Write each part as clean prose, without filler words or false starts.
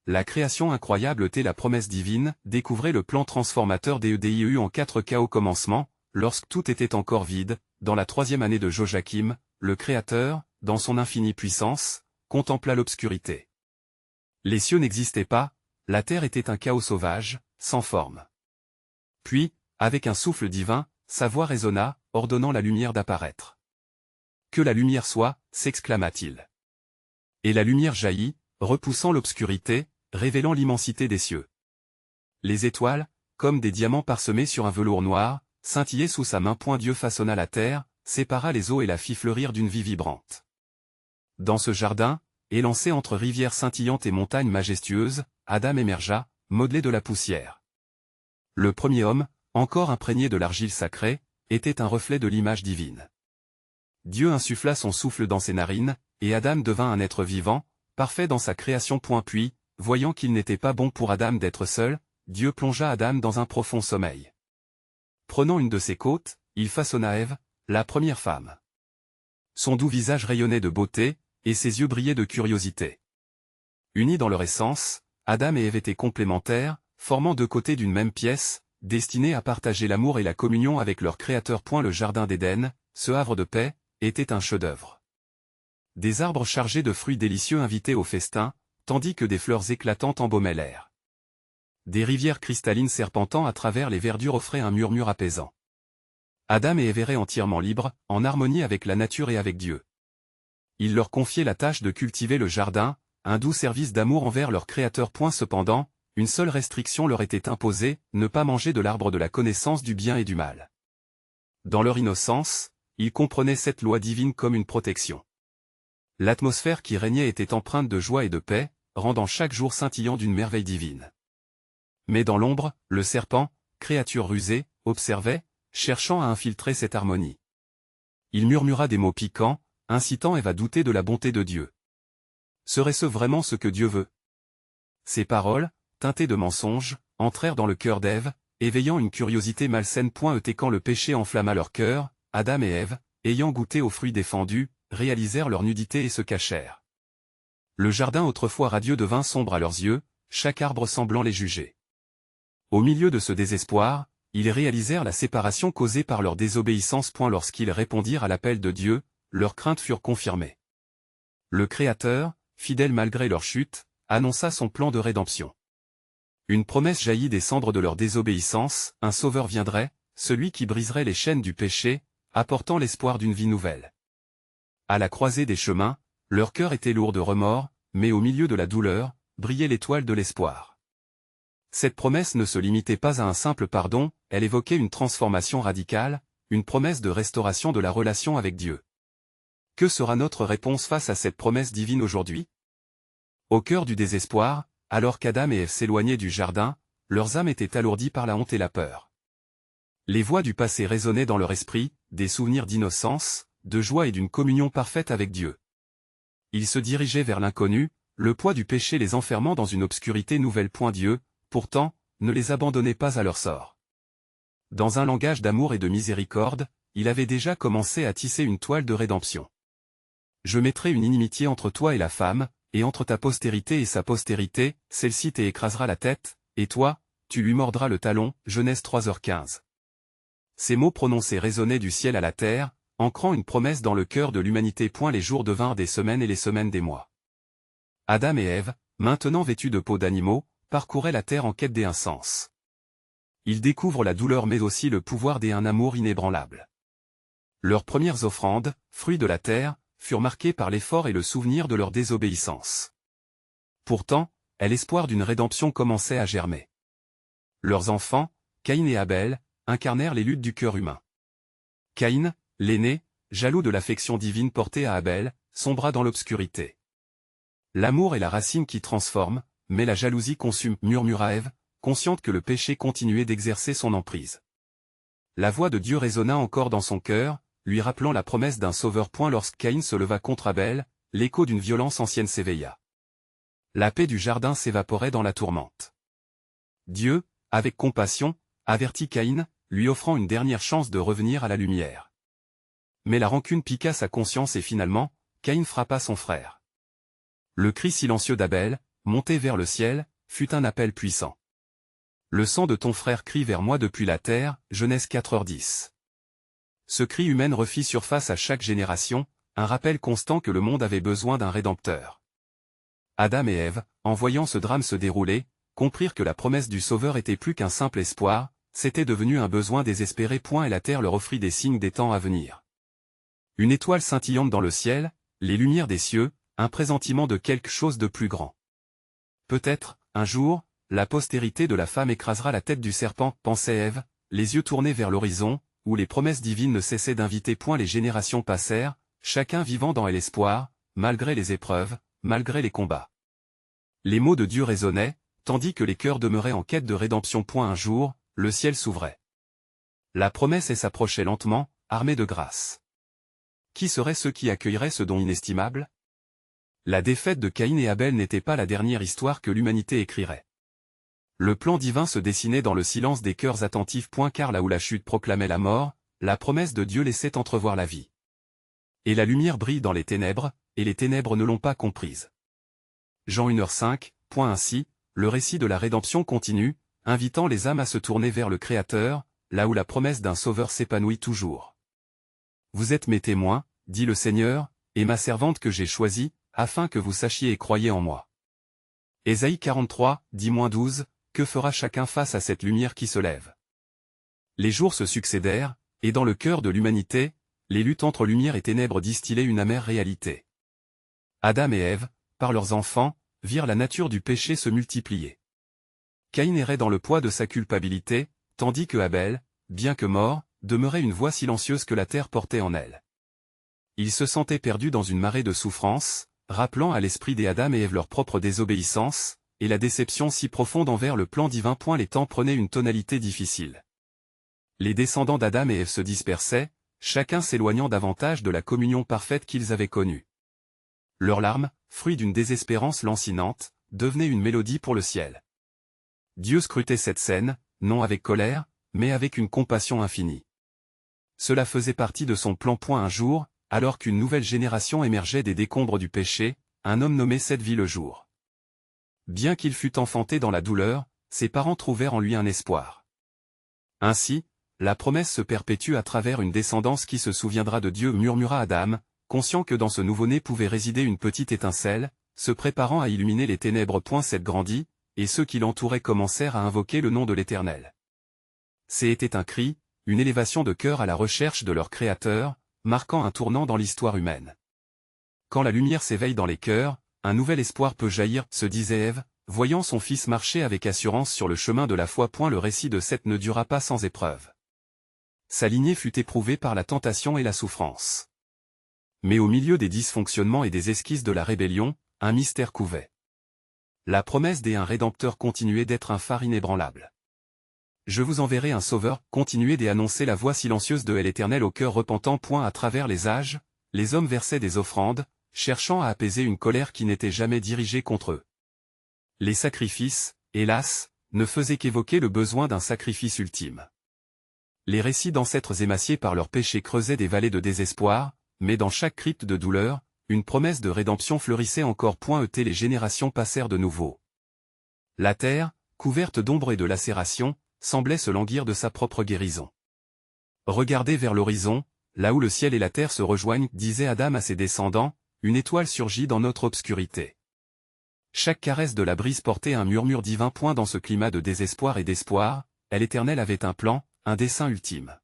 la création incroyable était la promesse divine, découvrez le plan transformateur des EDIEU en 4K au commencement, lorsque tout était encore vide, dans la 3e année de Joachim, le Créateur, dans son infinie puissance, contempla l'obscurité. Les cieux n'existaient pas, la terre était un chaos sauvage, sans forme. Puis, avec un souffle divin, sa voix résonna, ordonnant la lumière d'apparaître. « Que la lumière soit » s'exclama-t-il. Et la lumière jaillit, repoussant l'obscurité, révélant l'immensité des cieux. Les étoiles, comme des diamants parsemés sur un velours noir, scintillaient sous sa main. Dieu façonna la terre, sépara les eaux et la fit fleurir d'une vie vibrante. Dans ce jardin, élancé entre rivières scintillantes et montagnes majestueuses, Adam émergea, modelé de la poussière. Le premier homme, encore imprégné de l'argile sacrée, était un reflet de l'image divine. Dieu insuffla son souffle dans ses narines, et Adam devint un être vivant, parfait dans sa création. Puis, voyant qu'il n'était pas bon pour Adam d'être seul, Dieu plongea Adam dans un profond sommeil. Prenant une de ses côtes, il façonna Ève, la première femme. Son doux visage rayonnait de beauté, et ses yeux brillaient de curiosité. Unis dans leur essence, Adam et Ève étaient complémentaires, formant deux côtés d'une même pièce, destinés à partager l'amour et la communion avec leur Créateur. Le jardin d'Éden, ce havre de paix, était un chef-d'œuvre. Des arbres chargés de fruits délicieux invitaient au festin, tandis que des fleurs éclatantes embaumaient l'air. Des rivières cristallines serpentant à travers les verdures offraient un murmure apaisant. Adam et Ève erraient entièrement libres, en harmonie avec la nature et avec Dieu. Il leur confiait la tâche de cultiver le jardin, un doux service d'amour envers leur Créateur. Cependant, une seule restriction leur était imposée, ne pas manger de l'arbre de la connaissance du bien et du mal. Dans leur innocence, ils comprenaient cette loi divine comme une protection. L'atmosphère qui régnait était empreinte de joie et de paix, rendant chaque jour scintillant d'une merveille divine. Mais dans l'ombre, le serpent, créature rusée, observait, cherchant à infiltrer cette harmonie. Il murmura des mots piquants, incitant Ève à douter de la bonté de Dieu. Serait-ce vraiment ce que Dieu veut? Ces paroles, teintées de mensonges, entrèrent dans le cœur d'Ève, éveillant une curiosité malsaine. Quand le péché enflamma leur cœur, Adam et Ève, ayant goûté aux fruits défendus, réalisèrent leur nudité et se cachèrent. Le jardin autrefois radieux devint sombre à leurs yeux, chaque arbre semblant les juger. Au milieu de ce désespoir, ils réalisèrent la séparation causée par leur désobéissance. Lorsqu'ils répondirent à l'appel de Dieu, leurs craintes furent confirmées. Le Créateur, fidèle malgré leur chute, annonça son plan de rédemption. Une promesse jaillit des cendres de leur désobéissance, un sauveur viendrait, celui qui briserait les chaînes du péché, apportant l'espoir d'une vie nouvelle. À la croisée des chemins, leur cœur était lourd de remords, mais au milieu de la douleur, brillait l'étoile de l'espoir. Cette promesse ne se limitait pas à un simple pardon, elle évoquait une transformation radicale, une promesse de restauration de la relation avec Dieu. Que sera notre réponse face à cette promesse divine aujourd'hui? Au cœur du désespoir, alors qu'Adam et Ève s'éloignaient du jardin, leurs âmes étaient alourdies par la honte et la peur. Les voix du passé résonnaient dans leur esprit, des souvenirs d'innocence, de joie et d'une communion parfaite avec Dieu. Ils se dirigeaient vers l'inconnu, le poids du péché les enfermant dans une obscurité nouvelle. Dieu, pourtant, ne les abandonnait pas à leur sort. Dans un langage d'amour et de miséricorde, il avait déjà commencé à tisser une toile de rédemption. Je mettrai une inimitié entre toi et la femme, et entre ta postérité et sa postérité, celle-ci t'écrasera la tête, et toi, tu lui mordras le talon. Genèse 3h15. Ces mots prononcés résonnaient du ciel à la terre, ancrant une promesse dans le cœur de l'humanité. Les jours devinrent des semaines et les semaines des mois. Adam et Ève, maintenant vêtus de peaux d'animaux, parcouraient la terre en quête d'un sens. Ils découvrent la douleur mais aussi le pouvoir d'un amour inébranlable. Leurs premières offrandes, fruits de la terre, furent marquées par l'effort et le souvenir de leur désobéissance. Pourtant, l'espoir d'une rédemption commençait à germer. Leurs enfants, Caïn et Abel, incarnèrent les luttes du cœur humain. Caïn, l'aîné, jaloux de l'affection divine portée à Abel, sombra dans l'obscurité. L'amour est la racine qui transforme, mais la jalousie consume, murmura Ève, consciente que le péché continuait d'exercer son emprise. La voix de Dieu résonna encore dans son cœur, lui rappelant la promesse d'un sauveur. Lorsque Caïn se leva contre Abel, l'écho d'une violence ancienne s'éveilla. La paix du jardin s'évaporait dans la tourmente. Dieu, avec compassion, avertit Caïn, lui offrant une dernière chance de revenir à la lumière. Mais la rancune piqua sa conscience et finalement, Caïn frappa son frère. Le cri silencieux d'Abel, monter vers le ciel, fut un appel puissant. Le sang de ton frère crie vers moi depuis la terre, Genèse 4h10. Ce cri humain refit surface à chaque génération, un rappel constant que le monde avait besoin d'un rédempteur. Adam et Ève, en voyant ce drame se dérouler, comprirent que la promesse du Sauveur était plus qu'un simple espoir, c'était devenu un besoin désespéré. Et la terre leur offrit des signes des temps à venir. Une étoile scintillante dans le ciel, les lumières des cieux, un pressentiment de quelque chose de plus grand. Peut-être, un jour, la postérité de la femme écrasera la tête du serpent, pensait Ève, les yeux tournés vers l'horizon, où les promesses divines ne cessaient d'inviter. Les générations passèrent, chacun vivant dans l'espoir, malgré les épreuves, malgré les combats. Les mots de Dieu résonnaient, tandis que les cœurs demeuraient en quête de rédemption. Un jour, le ciel s'ouvrait. La promesse s'approchait lentement, armée de grâce. Qui seraient ceux qui accueilleraient ce don inestimable? La défaite de Caïn et Abel n'était pas la dernière histoire que l'humanité écrirait. Le plan divin se dessinait dans le silence des cœurs attentifs. Car là où la chute proclamait la mort, la promesse de Dieu laissait entrevoir la vie. Et la lumière brille dans les ténèbres, et les ténèbres ne l'ont pas comprise. Jean 1h05. Ainsi, le récit de la rédemption continue, invitant les âmes à se tourner vers le Créateur, là où la promesse d'un Sauveur s'épanouit toujours. Vous êtes mes témoins, dit le Seigneur, et ma servante que j'ai choisie, afin que vous sachiez et croyiez en moi. Ésaïe 43, 10-12, que fera chacun face à cette lumière qui se lève? Les jours se succédèrent, et dans le cœur de l'humanité, les luttes entre lumière et ténèbres distillaient une amère réalité. Adam et Ève, par leurs enfants, virent la nature du péché se multiplier. Caïn errait dans le poids de sa culpabilité, tandis que Abel, bien que mort, demeurait une voix silencieuse que la terre portait en elle. Il se sentait perdu dans une marée de souffrance, rappelant à l'esprit des Adam et Ève leur propre désobéissance, et la déception si profonde envers le plan divin. Les temps prenaient une tonalité difficile. Les descendants d'Adam et Ève se dispersaient, chacun s'éloignant davantage de la communion parfaite qu'ils avaient connue. Leurs larmes, fruits d'une désespérance lancinante, devenaient une mélodie pour le ciel. Dieu scrutait cette scène, non avec colère, mais avec une compassion infinie. Cela faisait partie de son plan. Un jour, alors qu'une nouvelle génération émergeait des décombres du péché, un homme nommé Seth vit le jour. Bien qu'il fût enfanté dans la douleur, ses parents trouvèrent en lui un espoir. Ainsi, la promesse se perpétue à travers une descendance qui se souviendra de Dieu, murmura Adam, conscient que dans ce nouveau-né pouvait résider une petite étincelle, se préparant à illuminer les ténèbres. Seth grandit, et ceux qui l'entouraient commencèrent à invoquer le nom de l'Éternel. C'était un cri, une élévation de cœur à la recherche de leur Créateur, marquant un tournant dans l'histoire humaine. Quand la lumière s'éveille dans les cœurs, un nouvel espoir peut jaillir, se disait Ève, voyant son fils marcher avec assurance sur le chemin de la foi. Le récit de Seth ne dura pas sans épreuve. Sa lignée fut éprouvée par la tentation et la souffrance. Mais au milieu des dysfonctionnements et des esquisses de la rébellion, un mystère couvait. La promesse d'un Rédempteur continuait d'être un phare inébranlable. Je vous enverrai un Sauveur, continuait d'annoncer la voix silencieuse de l'Éternel au cœur repentant. À travers les âges, les hommes versaient des offrandes, cherchant à apaiser une colère qui n'était jamais dirigée contre eux. Les sacrifices, hélas, ne faisaient qu'évoquer le besoin d'un sacrifice ultime. Les récits d'ancêtres émaciés par leurs péchés creusaient des vallées de désespoir, mais dans chaque crypte de douleur, une promesse de rédemption fleurissait encore. Les générations passèrent de nouveau. La terre, couverte d'ombre et de lacérations, semblait se languir de sa propre guérison. Regardez vers l'horizon, là où le ciel et la terre se rejoignent, disait Adam à ses descendants, une étoile surgit dans notre obscurité. Chaque caresse de la brise portait un murmure divin. Dans ce climat de désespoir et d'espoir, l'Éternel avait un plan, un dessein ultime.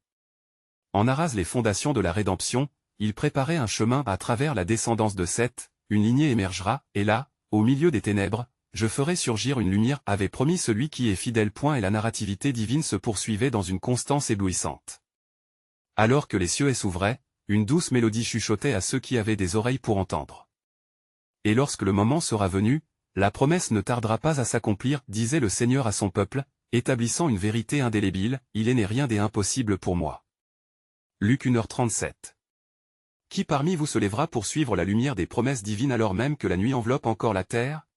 En arrase les fondations de la rédemption, il préparait un chemin à travers la descendance de Seth, une lignée émergera, et là, au milieu des ténèbres, je ferai surgir une lumière, avait promis celui qui est fidèle. Et la narrativité divine se poursuivait dans une constance éblouissante. Alors que les cieux s'ouvraient, une douce mélodie chuchotait à ceux qui avaient des oreilles pour entendre. Et lorsque le moment sera venu, la promesse ne tardera pas à s'accomplir, disait le Seigneur à son peuple, établissant une vérité indélébile, il n'est rien d'impossible pour moi. Luc 1h37. Qui parmi vous se lèvera pour suivre la lumière des promesses divines alors même que la nuit enveloppe encore la terre?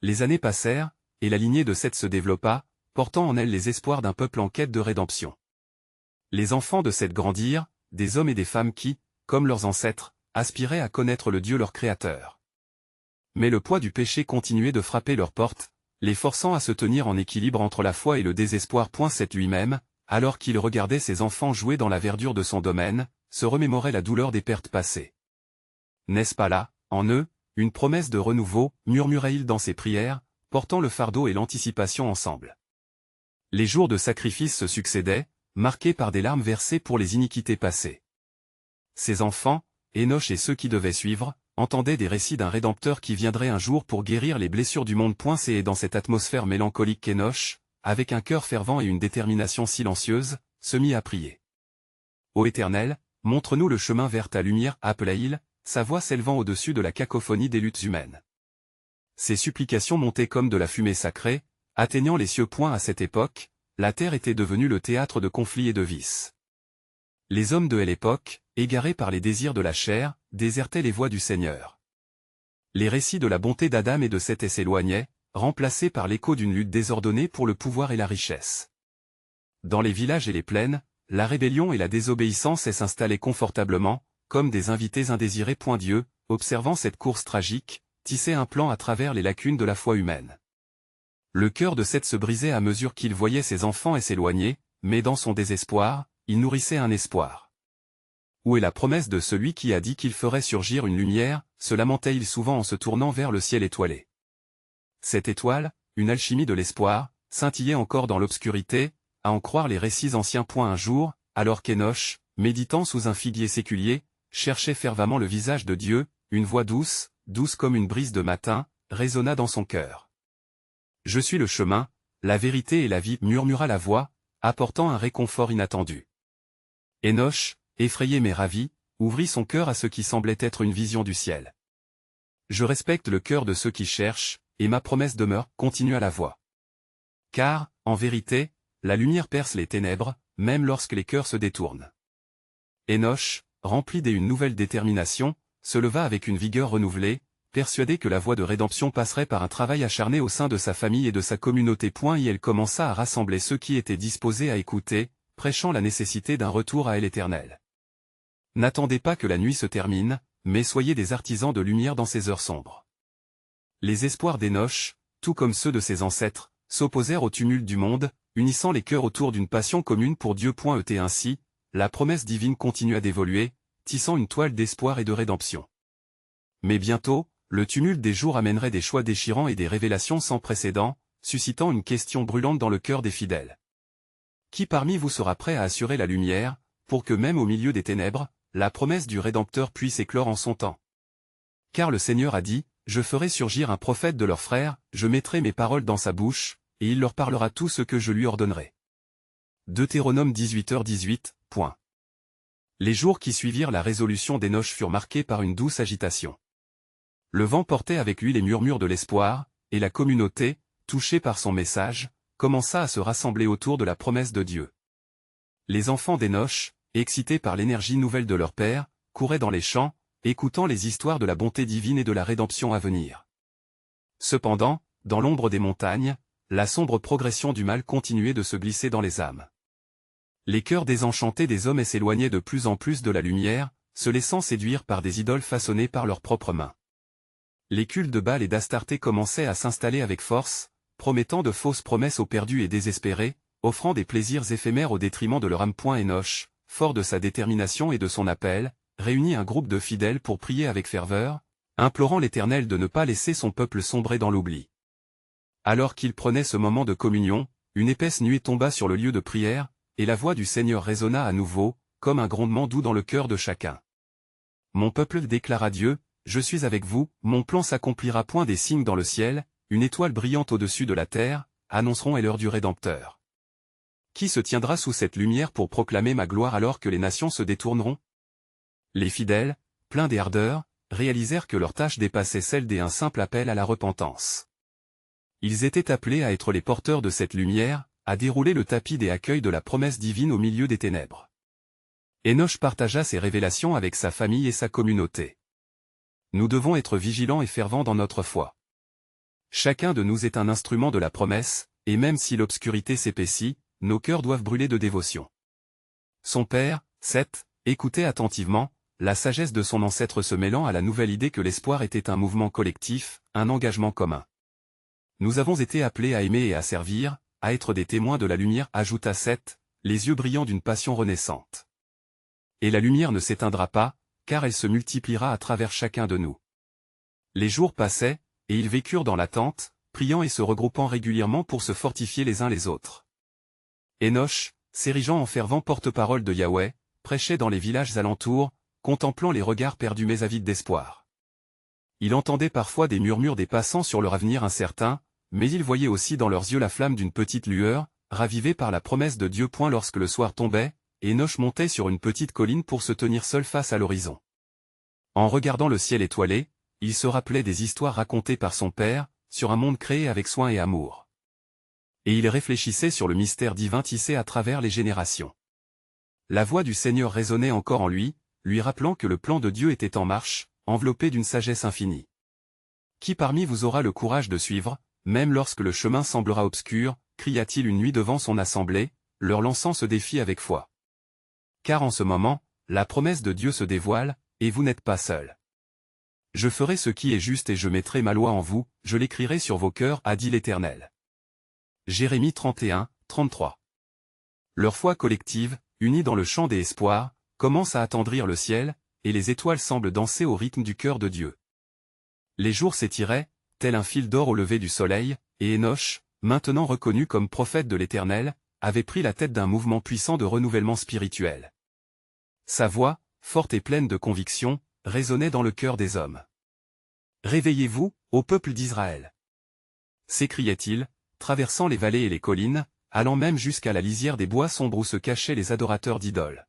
Les années passèrent, et la lignée de Seth se développa, portant en elle les espoirs d'un peuple en quête de rédemption. Les enfants de Seth grandirent, des hommes et des femmes qui, comme leurs ancêtres, aspiraient à connaître le Dieu leur Créateur. Mais le poids du péché continuait de frapper leurs portes, les forçant à se tenir en équilibre entre la foi et le désespoir. Seth lui-même, alors qu'il regardait ses enfants jouer dans la verdure de son domaine, se remémorait la douleur des pertes passées. N'est-ce pas là, en eux, une promesse de renouveau, murmurait-il dans ses prières, portant le fardeau et l'anticipation ensemble. Les jours de sacrifice se succédaient, marqués par des larmes versées pour les iniquités passées. Ses enfants, Enoch et ceux qui devaient suivre, entendaient des récits d'un Rédempteur qui viendrait un jour pour guérir les blessures du monde. C'est dans cette atmosphère mélancolique qu'Enoch, avec un cœur fervent et une détermination silencieuse, se mit à prier. Ô Éternel, montre-nous le chemin vers ta lumière, appela-t-il, sa voix s'élevant au-dessus de la cacophonie des luttes humaines. Ses supplications montaient comme de la fumée sacrée, atteignant les cieux. À cette époque, la terre était devenue le théâtre de conflits et de vices. Les hommes de l'époque, égarés par les désirs de la chair, désertaient les voies du Seigneur. Les récits de la bonté d'Adam et de Seth s'éloignaient, remplacés par l'écho d'une lutte désordonnée pour le pouvoir et la richesse. Dans les villages et les plaines, la rébellion et la désobéissance s'installaient confortablement, comme des invités indésirés. Dieu, observant cette course tragique, tissait un plan à travers les lacunes de la foi humaine. Le cœur de Seth se brisait à mesure qu'il voyait ses enfants s'éloigner, mais dans son désespoir, il nourrissait un espoir. Où est la promesse de celui qui a dit qu'il ferait surgir une lumière, se lamentait-il souvent en se tournant vers le ciel étoilé. Cette étoile, une alchimie de l'espoir, scintillait encore dans l'obscurité, à en croire les récits anciens. Un jour, alors qu'Enoch, méditant sous un figuier séculier, cherchait fervemment le visage de Dieu, une voix douce, douce comme une brise de matin, résonna dans son cœur. « Je suis le chemin, la vérité et la vie, murmura la voix, apportant un réconfort inattendu. Enoch, effrayé mais ravi, ouvrit son cœur à ce qui semblait être une vision du ciel. « Je respecte le cœur de ceux qui cherchent, et ma promesse demeure, continua la voix. Car, en vérité, la lumière perce les ténèbres, même lorsque les cœurs se détournent. » Enoch, rempli d'une nouvelle détermination, se leva avec une vigueur renouvelée, persuadé que la voie de rédemption passerait par un travail acharné au sein de sa famille et de sa communauté. Et elle commença à rassembler ceux qui étaient disposés à écouter, prêchant la nécessité d'un retour à l'Éternel. N'attendez pas que la nuit se termine, mais soyez des artisans de lumière dans ces heures sombres. Les espoirs d'Enoch, tout comme ceux de ses ancêtres, s'opposèrent au tumulte du monde, unissant les cœurs autour d'une passion commune pour Dieu. Et ainsi, la promesse divine continua d'évoluer, tissant une toile d'espoir et de rédemption. Mais bientôt, le tumulte des jours amènerait des choix déchirants et des révélations sans précédent, suscitant une question brûlante dans le cœur des fidèles. Qui parmi vous sera prêt à assurer la lumière, pour que même au milieu des ténèbres, la promesse du Rédempteur puisse éclore en son temps? Car le Seigneur a dit, « Je ferai surgir un prophète de leurs frères, je mettrai mes paroles dans sa bouche, et il leur parlera tout ce que je lui ordonnerai. » Deutéronome 18h18. Les jours qui suivirent la résolution d'Enoch furent marqués par une douce agitation. Le vent portait avec lui les murmures de l'espoir, et la communauté, touchée par son message, commença à se rassembler autour de la promesse de Dieu. Les enfants d'Enoch, excités par l'énergie nouvelle de leur père, couraient dans les champs, écoutant les histoires de la bonté divine et de la rédemption à venir. Cependant, dans l'ombre des montagnes, la sombre progression du mal continuait de se glisser dans les âmes. Les cœurs désenchantés des hommes s'éloignaient de plus en plus de la lumière, se laissant séduire par des idoles façonnées par leurs propres mains. Les cultes de Baal et d'Astarté commençaient à s'installer avec force, promettant de fausses promesses aux perdus et désespérés, offrant des plaisirs éphémères au détriment de leur âme. Enoch, fort de sa détermination et de son appel, réunit un groupe de fidèles pour prier avec ferveur, implorant l'Éternel de ne pas laisser son peuple sombrer dans l'oubli. Alors qu'il prenait ce moment de communion, une épaisse nuée tomba sur le lieu de prière, et la voix du Seigneur résonna à nouveau, comme un grondement doux dans le cœur de chacun. « Mon peuple, déclara Dieu, je suis avec vous, mon plan s'accomplira. Des signes dans le ciel, une étoile brillante au-dessus de la terre, annonceront l'heure du Rédempteur. Qui se tiendra sous cette lumière pour proclamer ma gloire alors que les nations se détourneront? » Les fidèles, pleins d'ardeur, réalisèrent que leur tâche dépassait celle d'un simple appel à la repentance. Ils étaient appelés à être les porteurs de cette lumière, à dérouler le tapis des accueils de la promesse divine au milieu des ténèbres. Enoch partagea ses révélations avec sa famille et sa communauté. Nous devons être vigilants et fervents dans notre foi. Chacun de nous est un instrument de la promesse, et même si l'obscurité s'épaissit, nos cœurs doivent brûler de dévotion. Son père, Seth, écoutait attentivement, la sagesse de son ancêtre se mêlant à la nouvelle idée que l'espoir était un mouvement collectif, un engagement commun. Nous avons été appelés à aimer et à servir, à être des témoins de la lumière, ajouta Seth, les yeux brillants d'une passion renaissante. Et la lumière ne s'éteindra pas, car elle se multipliera à travers chacun de nous. Les jours passaient, et ils vécurent dans l'attente, priant et se regroupant régulièrement pour se fortifier les uns les autres. Énoch, s'érigeant en fervent porte-parole de Yahweh, prêchait dans les villages alentours, contemplant les regards perdus mais avides d'espoir. Il entendait parfois des murmures des passants sur leur avenir incertain, mais il voyait aussi dans leurs yeux la flamme d'une petite lueur, ravivée par la promesse de Dieu. Lorsque le soir tombait, Énoch montait sur une petite colline pour se tenir seul face à l'horizon. En regardant le ciel étoilé, il se rappelait des histoires racontées par son père, sur un monde créé avec soin et amour. Et il réfléchissait sur le mystère divin tissé à travers les générations. La voix du Seigneur résonnait encore en lui rappelant que le plan de Dieu était en marche, enveloppé d'une sagesse infinie. Qui parmi vous aura le courage de suivre, même lorsque le chemin semblera obscur, cria-t-il une nuit devant son assemblée, leur lançant ce défi avec foi. Car en ce moment, la promesse de Dieu se dévoile, et vous n'êtes pas seuls. Je ferai ce qui est juste et je mettrai ma loi en vous, je l'écrirai sur vos cœurs, a dit l'Éternel. Jérémie 31, 33. Leur foi collective, unie dans le chant des espoirs, commence à attendrir le ciel, et les étoiles semblent danser au rythme du cœur de Dieu. Les jours s'étiraient, tel un fil d'or au lever du soleil, et Énoch, maintenant reconnu comme prophète de l'Éternel, avait pris la tête d'un mouvement puissant de renouvellement spirituel. Sa voix, forte et pleine de conviction, résonnait dans le cœur des hommes. « Réveillez-vous, ô peuple d'Israël !» s'écriait-il, traversant les vallées et les collines, allant même jusqu'à la lisière des bois sombres où se cachaient les adorateurs d'idoles.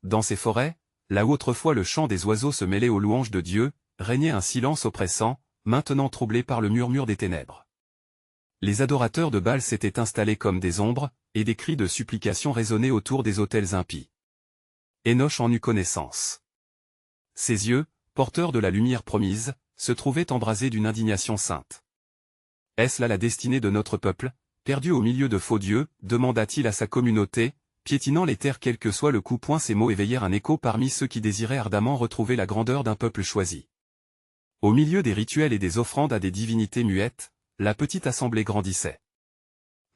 Dans ces forêts, là où autrefois le chant des oiseaux se mêlait aux louanges de Dieu, régnait un silence oppressant, maintenant troublé par le murmure des ténèbres. Les adorateurs de Baal s'étaient installés comme des ombres, et des cris de supplication résonnaient autour des autels impies. Énoch en eut connaissance. Ses yeux, porteurs de la lumière promise, se trouvaient embrasés d'une indignation sainte. « Est-ce là la destinée de notre peuple, perdu au milieu de faux dieux ?» demanda-t-il à sa communauté, piétinant les terres quel que soit le coup. Ces mots éveillèrent un écho parmi ceux qui désiraient ardemment retrouver la grandeur d'un peuple choisi. Au milieu des rituels et des offrandes à des divinités muettes, la petite assemblée grandissait.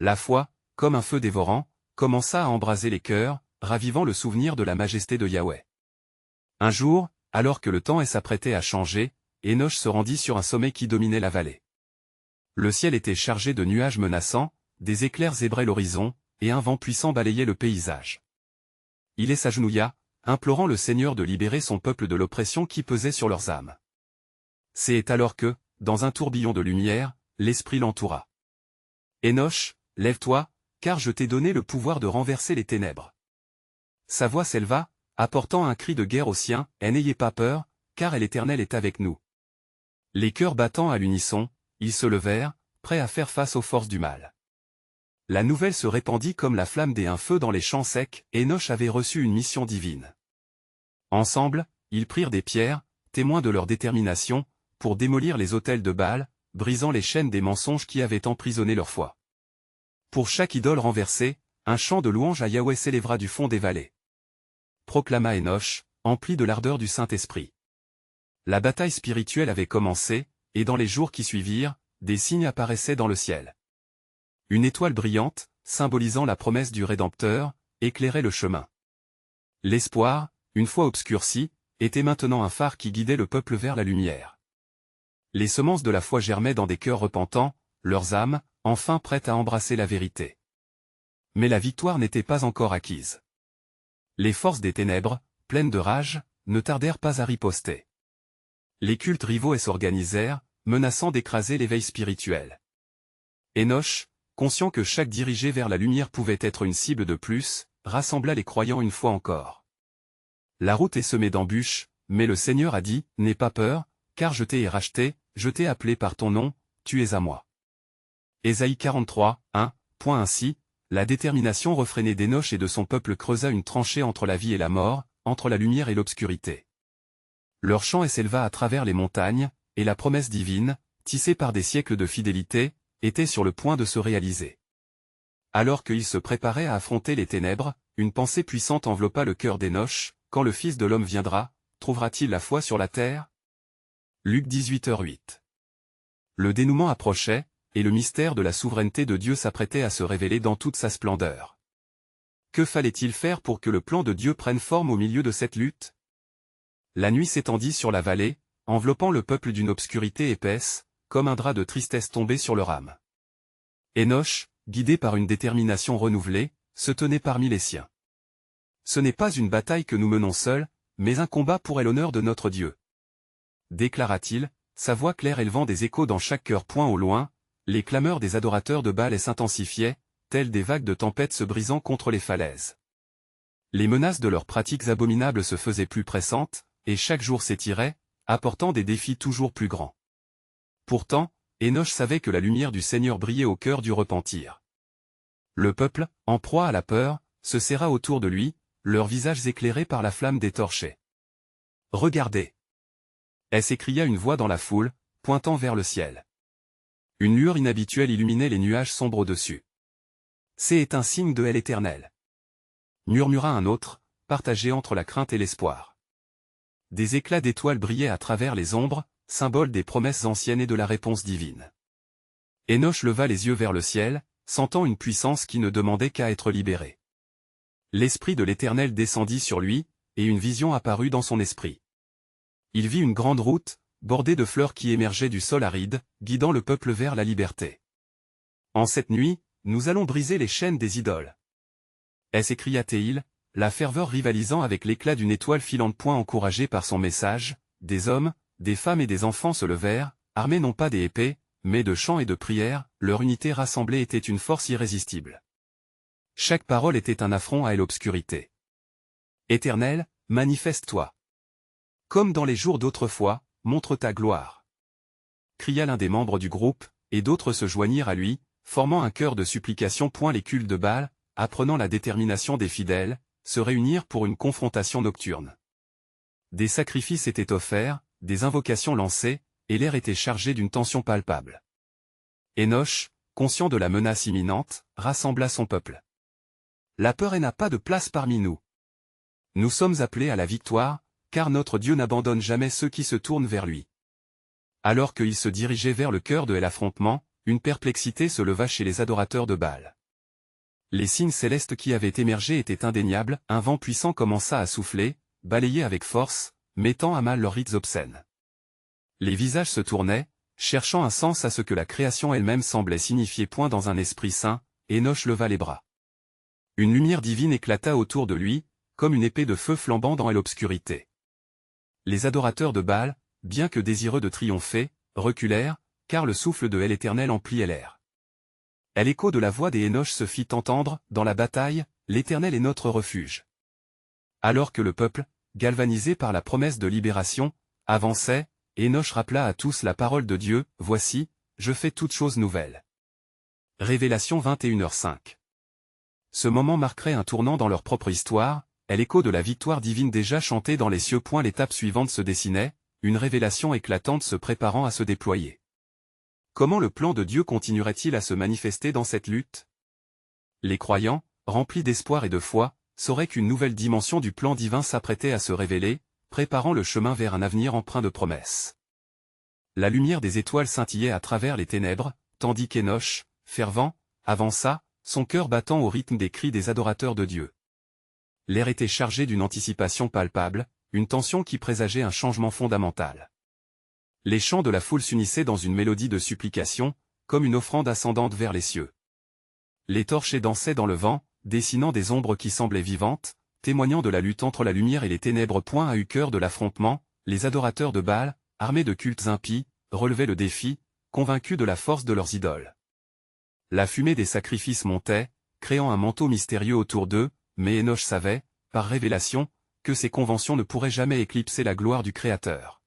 La foi, comme un feu dévorant, commença à embraser les cœurs, ravivant le souvenir de la majesté de Yahweh. Un jour, alors que le temps s'apprêtait à changer, Énoch se rendit sur un sommet qui dominait la vallée. Le ciel était chargé de nuages menaçants, des éclairs zébraient l'horizon, et un vent puissant balayait le paysage. Il s'agenouilla, implorant le Seigneur de libérer son peuple de l'oppression qui pesait sur leurs âmes. C'est alors que, dans un tourbillon de lumière, l'Esprit l'entoura. « Énoch, lève-toi, car je t'ai donné le pouvoir de renverser les ténèbres. » Sa voix s'éleva, apportant un cri de guerre aux siens, « N'ayez pas peur, car l'Éternel est avec nous. » Les cœurs battant à l'unisson, ils se levèrent, prêts à faire face aux forces du mal. La nouvelle se répandit comme la flamme d'un feu dans les champs secs, Énoch avait reçu une mission divine. Ensemble, ils prirent des pierres, témoins de leur détermination, pour démolir les autels de Baal, brisant les chaînes des mensonges qui avaient emprisonné leur foi. Pour chaque idole renversée, un chant de louange à Yahweh s'élèvera du fond des vallées. Proclama Énoch, empli de l'ardeur du Saint-Esprit. La bataille spirituelle avait commencé, et dans les jours qui suivirent, des signes apparaissaient dans le ciel. Une étoile brillante, symbolisant la promesse du Rédempteur, éclairait le chemin. L'espoir, une fois obscurci, était maintenant un phare qui guidait le peuple vers la lumière. Les semences de la foi germaient dans des cœurs repentants, leurs âmes, enfin prêtes à embrasser la vérité. Mais la victoire n'était pas encore acquise. Les forces des ténèbres, pleines de rage, ne tardèrent pas à riposter. Les cultes rivaux s'organisèrent, menaçant d'écraser l'éveil spirituel. Énoch, conscient que chaque dirigé vers la lumière pouvait être une cible de plus, rassembla les croyants une fois encore. La route est semée d'embûches, mais le Seigneur a dit, « N'aie pas peur, car je t'ai racheté, je t'ai appelé par ton nom, tu es à moi. » Ésaïe 43, 1. Ainsi, la détermination refrénée d'Énoch et de son peuple creusa une tranchée entre la vie et la mort, entre la lumière et l'obscurité. Leur chant s'éleva à travers les montagnes, et la promesse divine, tissée par des siècles de fidélité, était sur le point de se réaliser. Alors qu'ils se préparaient à affronter les ténèbres, une pensée puissante enveloppa le cœur d'Énoch, « Quand le Fils de l'homme viendra, trouvera-t-il la foi sur la terre ?» Luc 18h08. Le dénouement approchait, et le mystère de la souveraineté de Dieu s'apprêtait à se révéler dans toute sa splendeur. Que fallait-il faire pour que le plan de Dieu prenne forme au milieu de cette lutte? La nuit s'étendit sur la vallée, enveloppant le peuple d'une obscurité épaisse, comme un drap de tristesse tombé sur leur âme. Enoch, guidé par une détermination renouvelée, se tenait parmi les siens. Ce n'est pas une bataille que nous menons seuls, mais un combat pour l'honneur de notre Dieu. Déclara-t-il, sa voix claire élevant des échos dans chaque cœur. Au loin, les clameurs des adorateurs de Baal s'intensifiaient, telles des vagues de tempête se brisant contre les falaises. Les menaces de leurs pratiques abominables se faisaient plus pressantes, et chaque jour s'étirait, apportant des défis toujours plus grands. Pourtant, Enoch savait que la lumière du Seigneur brillait au cœur du repentir. Le peuple, en proie à la peur, se serra autour de lui, leurs visages éclairés par la flamme des torchets. « Regardez !» s'écria une voix dans la foule, pointant vers le ciel. Une lueur inhabituelle illuminait les nuages sombres au-dessus. « C'est un signe de l'Éternel !» murmura un autre, partagé entre la crainte et l'espoir. Des éclats d'étoiles brillaient à travers les ombres, symbole des promesses anciennes et de la réponse divine. Enoch leva les yeux vers le ciel, sentant une puissance qui ne demandait qu'à être libérée. L'Esprit de l'Éternel descendit sur lui, et une vision apparut dans son esprit. Il vit une grande route, bordée de fleurs qui émergeaient du sol aride, guidant le peuple vers la liberté. « En cette nuit, nous allons briser les chaînes des idoles. » s'écria-t-il, la ferveur rivalisant avec l'éclat d'une étoile filante. Encouragé par son message, des hommes, des femmes et des enfants se levèrent, armés non pas des épées, mais de chants et de prières. Leur unité rassemblée était une force irrésistible. Chaque parole était un affront à l'obscurité. « Éternel, manifeste-toi. Comme dans les jours d'autrefois, montre ta gloire. » cria l'un des membres du groupe, et d'autres se joignirent à lui, formant un chœur de supplication. Les cultes de Baal, apprenant la détermination des fidèles, se réunirent pour une confrontation nocturne. Des sacrifices étaient offerts, des invocations lancées, et l'air était chargé d'une tension palpable. Enoch, conscient de la menace imminente, rassembla son peuple. « La peur n'a pas de place parmi nous. Nous sommes appelés à la victoire, car notre Dieu n'abandonne jamais ceux qui se tournent vers lui. » Alors qu'il se dirigeait vers le cœur de l'affrontement, une perplexité se leva chez les adorateurs de Baal. Les signes célestes qui avaient émergé étaient indéniables, un vent puissant commença à souffler, balayé avec force, mettant à mal leurs rites obscènes. Les visages se tournaient, cherchant un sens à ce que la création elle-même semblait signifier. Dans un esprit saint, Enoch leva les bras. Une lumière divine éclata autour de lui, comme une épée de feu flambant dans l'obscurité. Les adorateurs de Baal, bien que désireux de triompher, reculèrent, car le souffle de l'Éternel emplit l'air. L'écho de la voix des Enoch se fit entendre, dans la bataille, l'Éternel est notre refuge. Alors que le peuple, galvanisé par la promesse de libération, avançait, Enoch rappela à tous la parole de Dieu, « Voici, je fais toutes choses nouvelles. » Révélation 21h05. Ce moment marquerait un tournant dans leur propre histoire, l'écho de la victoire divine déjà chantée dans les cieux. L'étape suivante se dessinait, une révélation éclatante se préparant à se déployer. Comment le plan de Dieu continuerait-il à se manifester dans cette lutte? Les croyants, remplis d'espoir et de foi, sauraient qu'une nouvelle dimension du plan divin s'apprêtait à se révéler, préparant le chemin vers un avenir empreint de promesses. La lumière des étoiles scintillait à travers les ténèbres, tandis qu'Enoch, fervent, avança, son cœur battant au rythme des cris des adorateurs de Dieu. L'air était chargé d'une anticipation palpable, une tension qui présageait un changement fondamental. Les chants de la foule s'unissaient dans une mélodie de supplication, comme une offrande ascendante vers les cieux. Les torches dansaient dans le vent, dessinant des ombres qui semblaient vivantes, témoignant de la lutte entre la lumière et les ténèbres. À eu cœur de l'affrontement, les adorateurs de Baal, armés de cultes impies, relevaient le défi, convaincus de la force de leurs idoles. La fumée des sacrifices montait, créant un manteau mystérieux autour d'eux, mais Enoch savait, par révélation, que ces conventions ne pourraient jamais éclipser la gloire du Créateur.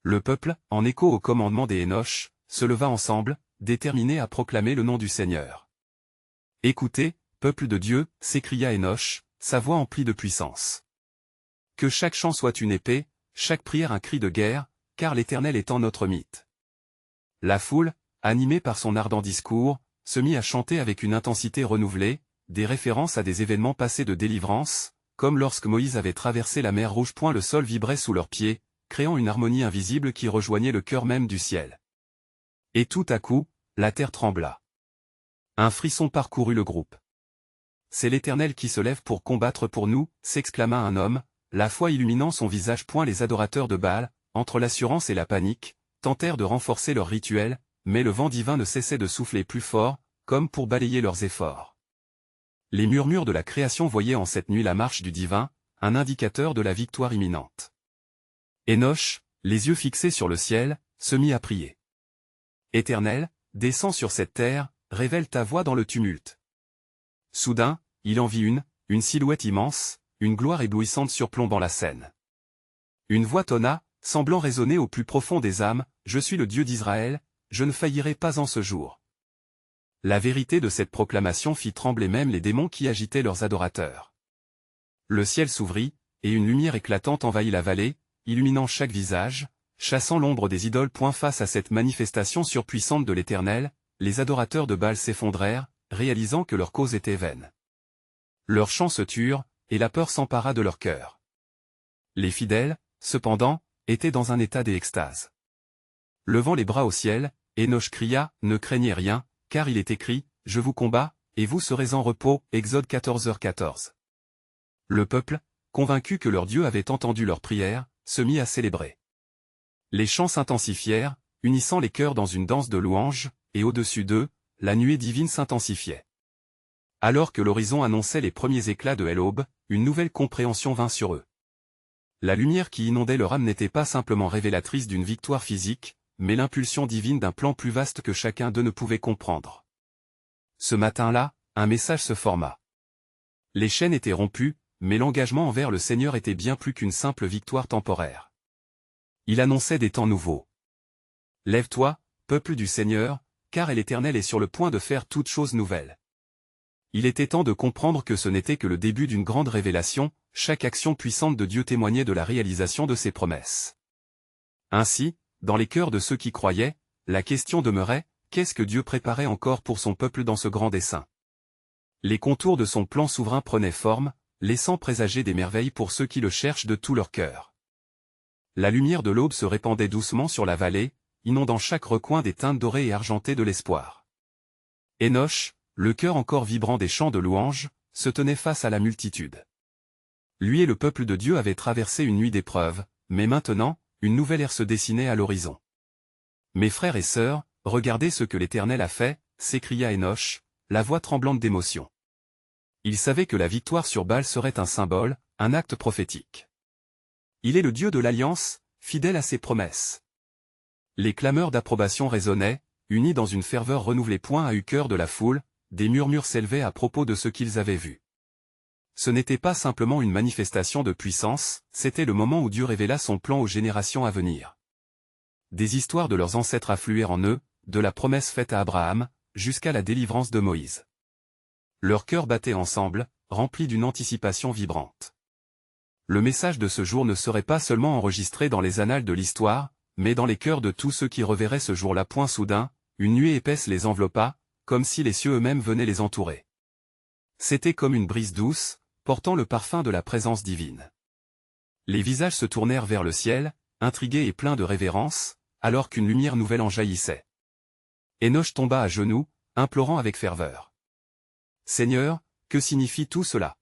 Le peuple, en écho au commandement des Enoch, se leva ensemble, déterminé à proclamer le nom du Seigneur. « Écoutez, peuple de Dieu, » s'écria Enoch, sa voix emplie de puissance. « Que chaque chant soit une épée, chaque prière un cri de guerre, car l'Éternel est en notre mythe. » La foule, animée par son ardent discours, se mit à chanter avec une intensité renouvelée, des références à des événements passés de délivrance, comme lorsque Moïse avait traversé la mer Rouge. Le sol vibrait sous leurs pieds, créant une harmonie invisible qui rejoignait le cœur même du ciel. Et tout à coup, la terre trembla. Un frisson parcourut le groupe. C'est l'Éternel qui se lève pour combattre pour nous, s'exclama un homme, la foi illuminant son visage. Les adorateurs de Baal, entre l'assurance et la panique, tentèrent de renforcer leur rituel, mais le vent divin ne cessait de souffler plus fort, comme pour balayer leurs efforts. Les murmures de la création voyaient en cette nuit la marche du divin, un indicateur de la victoire imminente. Enoch, les yeux fixés sur le ciel, se mit à prier. Éternel, descends sur cette terre, révèle ta voix dans le tumulte. Soudain, il en vit une silhouette immense, une gloire éblouissante surplombant la scène. Une voix tonna, semblant résonner au plus profond des âmes, « Je suis le Dieu d'Israël, je ne faillirai pas en ce jour. » La vérité de cette proclamation fit trembler même les démons qui agitaient leurs adorateurs. Le ciel s'ouvrit, et une lumière éclatante envahit la vallée, illuminant chaque visage, chassant l'ombre des idoles. Face à cette manifestation surpuissante de l'Éternel, les adorateurs de Baal s'effondrèrent, réalisant que leur cause était vaine. Leurs chants se turent, et la peur s'empara de leur cœur. Les fidèles, cependant, étaient dans un état d'extase. Levant les bras au ciel, Enoch cria, « Ne craignez rien, car il est écrit, je vous combats, et vous serez en repos. » Exode 14h14. Le peuple, convaincu que leur Dieu avait entendu leurs prières, se mit à célébrer. Les chants s'intensifièrent, unissant les cœurs dans une danse de louanges, et au-dessus d'eux, la nuée divine s'intensifiait. Alors que l'horizon annonçait les premiers éclats de l'aube, une nouvelle compréhension vint sur eux. La lumière qui inondait leur âme n'était pas simplement révélatrice d'une victoire physique, mais l'impulsion divine d'un plan plus vaste que chacun d'eux ne pouvait comprendre. Ce matin-là, un message se forma. Les chaînes étaient rompues, mais l'engagement envers le Seigneur était bien plus qu'une simple victoire temporaire. Il annonçait des temps nouveaux. « Lève-toi, peuple du Seigneur, car l'Éternel est sur le point de faire toutes choses nouvelles. » Il était temps de comprendre que ce n'était que le début d'une grande révélation, chaque action puissante de Dieu témoignait de la réalisation de ses promesses. Ainsi, dans les cœurs de ceux qui croyaient, la question demeurait, qu'est-ce que Dieu préparait encore pour son peuple dans ce grand dessein? Les contours de son plan souverain prenaient forme, laissant présager des merveilles pour ceux qui le cherchent de tout leur cœur. La lumière de l'aube se répandait doucement sur la vallée, inondant chaque recoin des teintes dorées et argentées de l'espoir. Enoch, le cœur encore vibrant des chants de louange, se tenait face à la multitude. Lui et le peuple de Dieu avaient traversé une nuit d'épreuves, mais maintenant, une nouvelle ère se dessinait à l'horizon. « Mes frères et sœurs, regardez ce que l'Éternel a fait » s'écria Enoch, la voix tremblante d'émotion. Il savait que la victoire sur Baal serait un symbole, un acte prophétique. Il est le Dieu de l'Alliance, fidèle à ses promesses. Les clameurs d'approbation résonnaient, unies dans une ferveur renouvelée. À eu cœur de la foule, des murmures s'élevaient à propos de ce qu'ils avaient vu. Ce n'était pas simplement une manifestation de puissance, c'était le moment où Dieu révéla son plan aux générations à venir. Des histoires de leurs ancêtres affluèrent en eux, de la promesse faite à Abraham, jusqu'à la délivrance de Moïse. Leurs cœurs battaient ensemble, remplis d'une anticipation vibrante. Le message de ce jour ne serait pas seulement enregistré dans les annales de l'histoire, mais dans les cœurs de tous ceux qui reverraient ce jour-là. Soudain, une nuée épaisse les enveloppa, comme si les cieux eux-mêmes venaient les entourer. C'était comme une brise douce, portant le parfum de la présence divine. Les visages se tournèrent vers le ciel, intrigués et pleins de révérence, alors qu'une lumière nouvelle en jaillissait. Enoch tomba à genoux, implorant avec ferveur. « Seigneur, que signifie tout cela?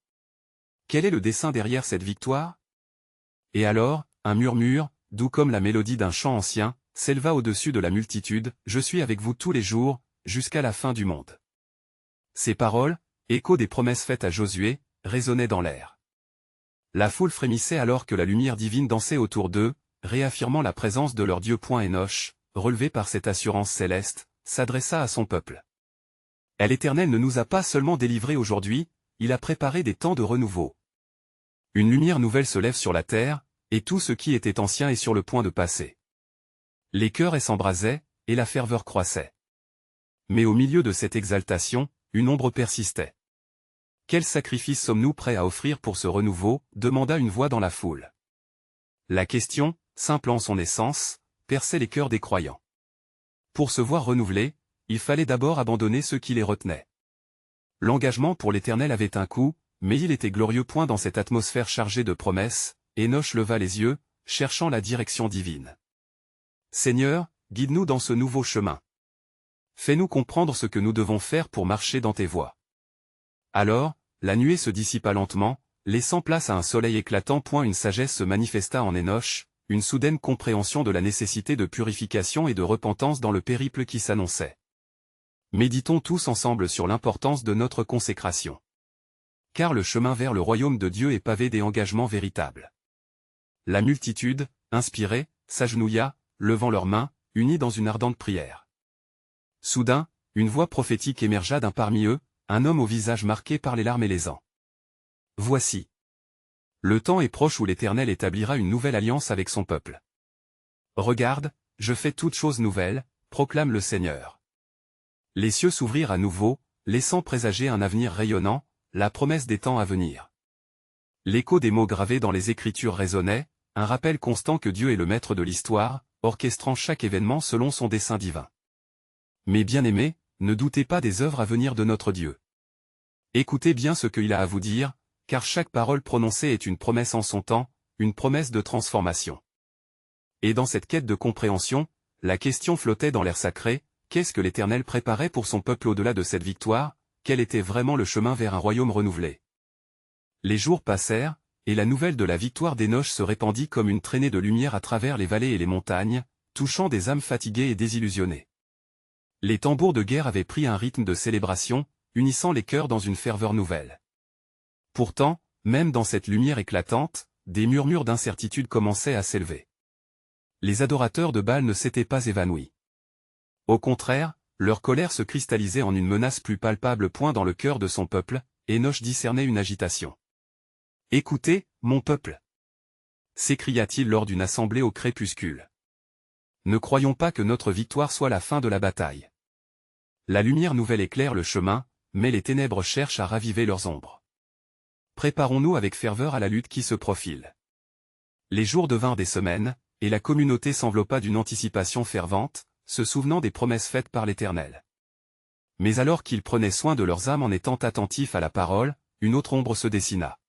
Quel est le dessein derrière cette victoire ?» Et alors, un murmure, doux comme la mélodie d'un chant ancien, s'éleva au-dessus de la multitude, « Je suis avec vous tous les jours, jusqu'à la fin du monde. » Ces paroles, écho des promesses faites à Josué, résonnaient dans l'air. La foule frémissait alors que la lumière divine dansait autour d'eux, réaffirmant la présence de leur Dieu. Enoch, relevé par cette assurance céleste, s'adressa à son peuple. « L'Éternel ne nous a pas seulement délivrés aujourd'hui, il a préparé des temps de renouveau. Une lumière nouvelle se lève sur la terre, et tout ce qui était ancien est sur le point de passer. » Les cœurs s'embrasaient, et la ferveur croissait. Mais au milieu de cette exaltation, une ombre persistait. « Quel sacrifice sommes-nous prêts à offrir pour ce renouveau ?» demanda une voix dans la foule. La question, simple en son essence, perçait les cœurs des croyants. Pour se voir renouvelés, il fallait d'abord abandonner ceux qui les retenaient. L'engagement pour l'Éternel avait un coût, mais il était glorieux. Dans cette atmosphère chargée de promesses, Enoch leva les yeux, cherchant la direction divine. « Seigneur, guide-nous dans ce nouveau chemin. » Fais-nous comprendre ce que nous devons faire pour marcher dans tes voies. Alors, la nuée se dissipa lentement, laissant place à un soleil éclatant. Une sagesse se manifesta en Énoch, une soudaine compréhension de la nécessité de purification et de repentance dans le périple qui s'annonçait. Méditons tous ensemble sur l'importance de notre consécration. Car le chemin vers le royaume de Dieu est pavé des engagements véritables. La multitude, inspirée, s'agenouilla, levant leurs mains, unis dans une ardente prière. Soudain, une voix prophétique émergea d'un parmi eux, un homme au visage marqué par les larmes et les ans. Voici. Le temps est proche où l'Éternel établira une nouvelle alliance avec son peuple. Regarde, je fais toutes choses nouvelles, proclame le Seigneur. Les cieux s'ouvrirent à nouveau, laissant présager un avenir rayonnant, la promesse des temps à venir. L'écho des mots gravés dans les Écritures résonnait, un rappel constant que Dieu est le maître de l'histoire, orchestrant chaque événement selon son dessein divin. Mais bien-aimés, ne doutez pas des œuvres à venir de notre Dieu. Écoutez bien ce qu'il a à vous dire, car chaque parole prononcée est une promesse en son temps, une promesse de transformation. Et dans cette quête de compréhension, la question flottait dans l'air sacré, qu'est-ce que l'Éternel préparait pour son peuple au-delà de cette victoire, quel était vraiment le chemin vers un royaume renouvelé? Les jours passèrent, et la nouvelle de la victoire d'Énoch se répandit comme une traînée de lumière à travers les vallées et les montagnes, touchant des âmes fatiguées et désillusionnées. Les tambours de guerre avaient pris un rythme de célébration, unissant les cœurs dans une ferveur nouvelle. Pourtant, même dans cette lumière éclatante, des murmures d'incertitude commençaient à s'élever. Les adorateurs de Baal ne s'étaient pas évanouis. Au contraire, leur colère se cristallisait en une menace plus palpable. Dans le cœur de son peuple, Énoch discernait une agitation. « Écoutez, mon peuple !» s'écria-t-il lors d'une assemblée au crépuscule. « Ne croyons pas que notre victoire soit la fin de la bataille. La lumière nouvelle éclaire le chemin, mais les ténèbres cherchent à raviver leurs ombres. Préparons-nous avec ferveur à la lutte qui se profile. » Les jours devinrent des semaines, et la communauté s'enveloppa d'une anticipation fervente, se souvenant des promesses faites par l'Éternel. Mais alors qu'ils prenaient soin de leurs âmes en étant attentifs à la parole, une autre ombre se dessina.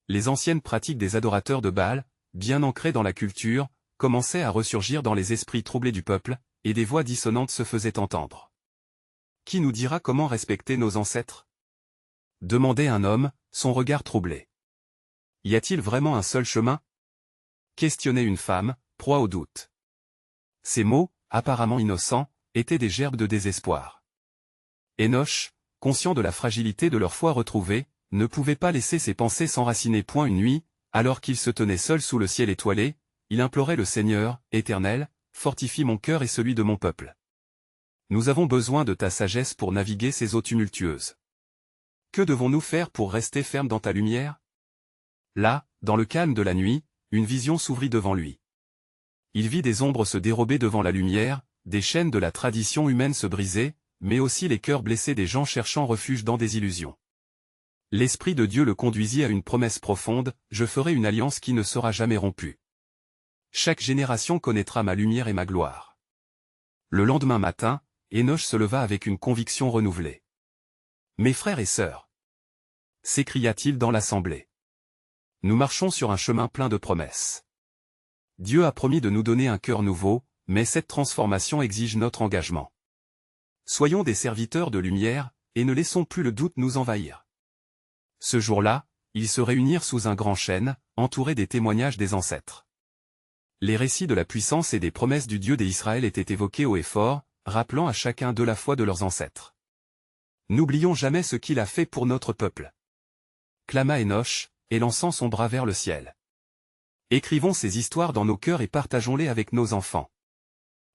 Les anciennes pratiques des adorateurs de Baal, bien ancrées dans la culture, commençaient à ressurgir dans les esprits troublés du peuple, et des voix dissonantes se faisaient entendre. « Qui nous dira comment respecter nos ancêtres ?» demandait un homme, son regard troublé. « Y a-t-il vraiment un seul chemin ?» questionnait une femme, proie au doute. Ces mots, apparemment innocents, étaient des gerbes de désespoir. Énoch, conscient de la fragilité de leur foi retrouvée, ne pouvait pas laisser ses pensées s'enraciner. Une nuit, alors qu'il se tenait seul sous le ciel étoilé, il implorait le Seigneur, « Éternel, fortifie mon cœur et celui de mon peuple. Nous avons besoin de ta sagesse pour naviguer ces eaux tumultueuses. Que devons-nous faire pour rester fermes dans ta lumière ?» Là, dans le calme de la nuit, une vision s'ouvrit devant lui. Il vit des ombres se dérober devant la lumière, des chaînes de la tradition humaine se briser, mais aussi les cœurs blessés des gens cherchant refuge dans des illusions. L'Esprit de Dieu le conduisit à une promesse profonde, « Je ferai une alliance qui ne sera jamais rompue. Chaque génération connaîtra ma lumière et ma gloire. » Le lendemain matin, Énoch se leva avec une conviction renouvelée. « Mes frères et sœurs !» s'écria-t-il dans l'assemblée. « Nous marchons sur un chemin plein de promesses. Dieu a promis de nous donner un cœur nouveau, mais cette transformation exige notre engagement. Soyons des serviteurs de lumière, et ne laissons plus le doute nous envahir. » Ce jour-là, ils se réunirent sous un grand chêne, entourés des témoignages des ancêtres. Les récits de la puissance et des promesses du Dieu des Israël étaient évoqués haut et fort, rappelant à chacun d'eux la foi de leurs ancêtres. « N'oublions jamais ce qu'il a fait pour notre peuple. » clama Énoch, élançant son bras vers le ciel. « Écrivons ces histoires dans nos cœurs et partageons-les avec nos enfants. »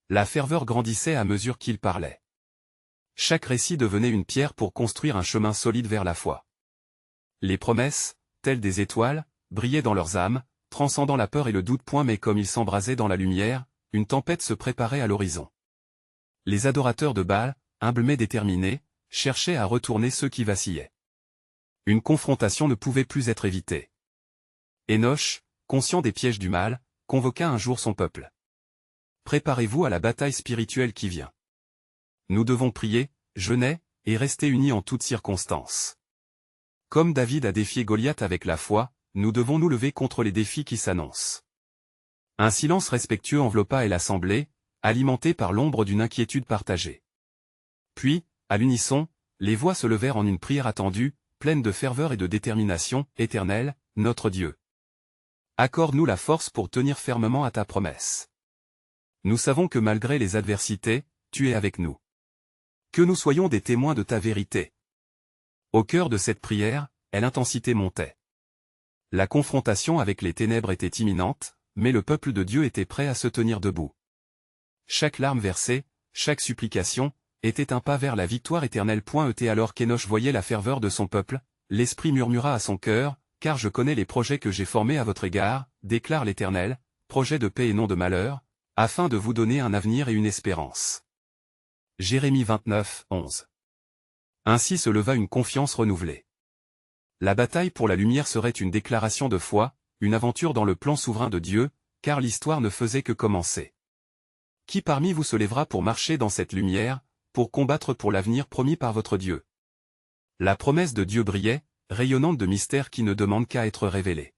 La ferveur grandissait à mesure qu'il parlait. Chaque récit devenait une pierre pour construire un chemin solide vers la foi. Les promesses, telles des étoiles, brillaient dans leurs âmes, transcendant la peur et le doute. Mais comme ils s'embrasaient dans la lumière, une tempête se préparait à l'horizon. Les adorateurs de Baal, humbles mais déterminés, cherchaient à retourner ceux qui vacillaient. Une confrontation ne pouvait plus être évitée. Énoch, conscient des pièges du mal, convoqua un jour son peuple. « Préparez-vous à la bataille spirituelle qui vient. Nous devons prier, jeûner, et rester unis en toutes circonstances. Comme David a défié Goliath avec la foi, nous devons nous lever contre les défis qui s'annoncent. » Un silence respectueux enveloppa l'assemblée, alimenté par l'ombre d'une inquiétude partagée. Puis, à l'unisson, les voix se levèrent en une prière attendue, pleine de ferveur et de détermination. Éternel, notre Dieu, accorde-nous la force pour tenir fermement à ta promesse. Nous savons que malgré les adversités, tu es avec nous. Que nous soyons des témoins de ta vérité. Au cœur de cette prière, l'intensité montait. La confrontation avec les ténèbres était imminente, mais le peuple de Dieu était prêt à se tenir debout. Chaque larme versée, chaque supplication, était un pas vers la victoire éternelle. Et alors qu'Enoch voyait la ferveur de son peuple, l'Esprit murmura à son cœur, « Car je connais les projets que j'ai formés à votre égard, déclare l'Éternel, projets de paix et non de malheur, afin de vous donner un avenir et une espérance. » Jérémie 29, 11. Ainsi se leva une confiance renouvelée. La bataille pour la lumière serait une déclaration de foi, une aventure dans le plan souverain de Dieu, car l'histoire ne faisait que commencer. Qui parmi vous se lèvera pour marcher dans cette lumière, pour combattre pour l'avenir promis par votre Dieu? La promesse de Dieu brillait, rayonnante de mystères qui ne demandent qu'à être révélés.